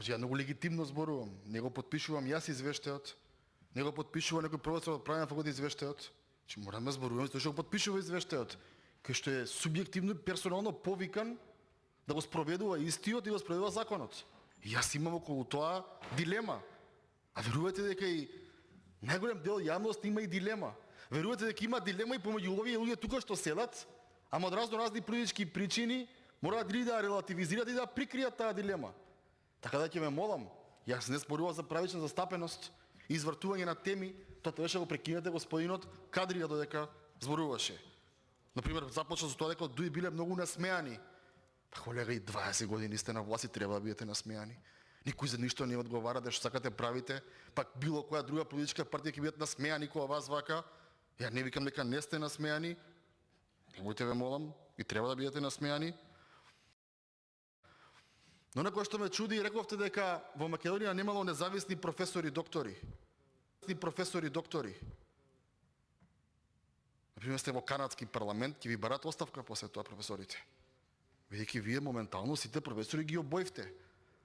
Ја многу легитимно зборувам, не го подпишувам јас извештајот, не го подпишува некој професор од правен факултет извештајот. Че морам да зборувам тоа што го подпишува извештајот, кој што е субјективно и персонално повикан да го спроведува истиот и го спроведува законот. Јас имам околу тоа дилема. А верувате дека и најголем дел јавност има и дилема. Верувате дека има дилема и помеѓу овие луѓе тука што седат, ама од разни политички причини мораат или да релативизираат и да прикријат таа дилема. Така да ќе ме молам, јас не зборувам за правична застапеност и извртување на теми, тоа требаше да го прекинете господинот Кадрија додека зборуваше. Например, започна со тоа дека дуи биле многу насмеани. Па колега, и 20 години сте на власт и треба да бидете насмеани. Никој за ништо не одговара да што сакате правите, пак било која друга политичка партија ќе бидат насмеани кога вас вака. Ја не викам дека не сте насмеани. Немојте ве молам, и треба да бидете насмеани. Но некој што ме чуди, рековте дека во Македонија немало независни професори доктори. Например, сте во канадски парламент, ќе ви барат оставка после тоа професорите. Бидејќи вие моментално сите професори ги обојвте.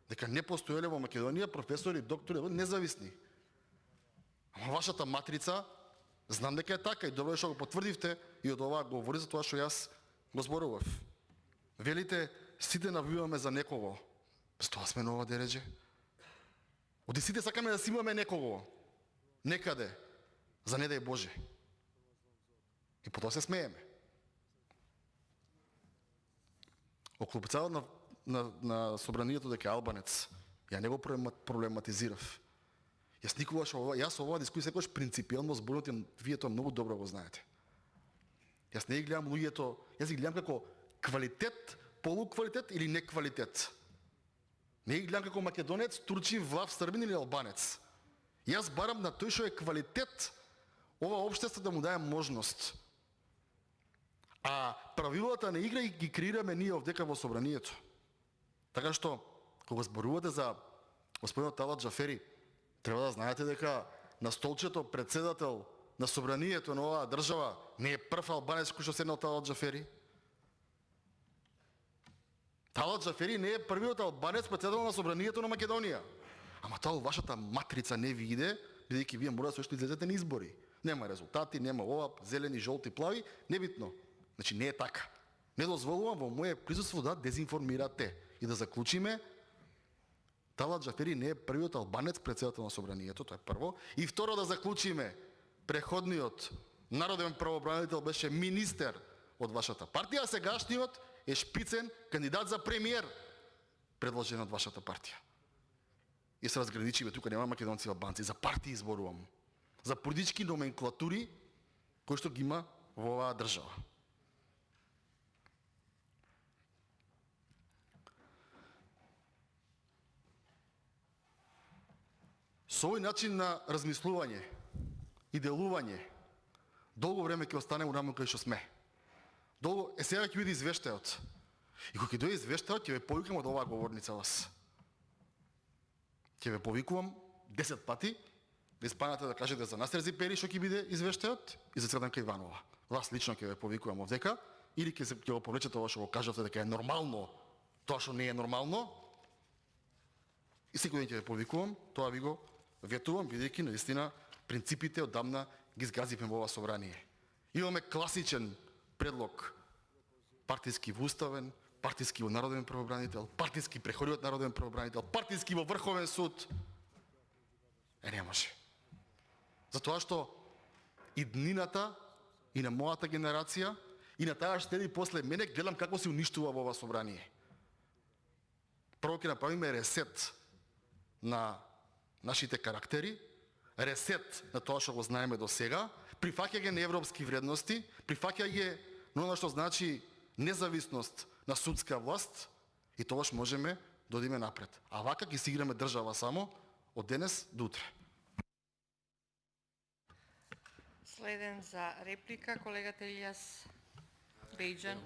Дека не постоеле во Македонија професори, доктори, независни. Ама вашата матрица, знам дека е така и добро што го потврдивте и од оваа говори за тоа што јас го зборував. Велите, сите навиваме за некого. Без тоа сме нова дередже. Оди сите сакаме да си имаме некого. Некаде. За не дај Боже. И потоа се смееме. Околу председател на собранието дека е албанец, ја не го проблематизирав. Јас оваа дискусија секогаш принципиелно зборувам, вие тоа многу добро го знаете. Јас не ги гледам луѓето, јас ги гледам како квалитет, полуквалитет или неквалитет. Не ги гледам како македонец, турчин, влав, србин или албанец. Јас барам на тој што е квалитет, ова општество да му даде можност. А правилата на игра ги креираме ние овдека во собранието. Така што, кога зборувате за господинот Талат Џафери, треба да знаете дека на столчето председател на собранието на оваа држава не е прв албанец кој што седнал Талат Џафери. Талат Џафери не е првиот албанец председател на собранието на Македонија. Ама тоа вашата матрица не ви иде, бидејќи вие мора да се излезете на избори. Нема резултати, нема ова, зелени, жолти, плави, небитно. Значи не е така. Не дозволувам во моје присуство да дезинформирате. И да заклучиме, Талат Џафери не е првиот албанец председател на собранието, тоа е прво. И второ да заклучиме, преходниот народен правобранител беше министер од вашата партија, а сегашниот е шпицен кандидат за премиер, предложен од вашата партија. И се разграничиме, тука нема македонци и албанци, за партии зборувам. За политички номенклатури кои што ги има во оваа држава. Со овој начин на размислување и делување, долго време ќе останеме унаму кај што сме. Сега ќе биде извештајот. И кога ќе дојде извештајот, ќе ве повикам од оваа говорница вас. Ќе ве повикувам 10 пати, да испанете да кажете за Насер Зипери што ќе биде извештајот и за Цветанка Иванова. Вас лично ќе ве повикувам овдека, или ќе го повлечете ова што го кажавте дека е нормално, тоа што не е нормално. И секој ден ќе ве повикувам, тоа ви го ветувам, бидејќи наистина принципите одамна ги згазивме во ова собрание. Имаме класичен предлог, партиски во уставен, партиски во народен правобранител, партиски преходниот народен правобранител, партиски во Врховен суд. Не може. Затоа што и днината, и на мојата генерација, и на таа што следи после мене, гледам како се уништува во ова собрание. Прво ќе направиме ресет на нашите карактери, ресет на тоа што го знаеме до сега, прифаќање на европски вредности, прифаќање на оно што значи независност на судска власт, и тогаш можеме да одиме напред. А вака ќе си играме држава само од денес до утре. Следен за реплика колегата Илијас Бејџан.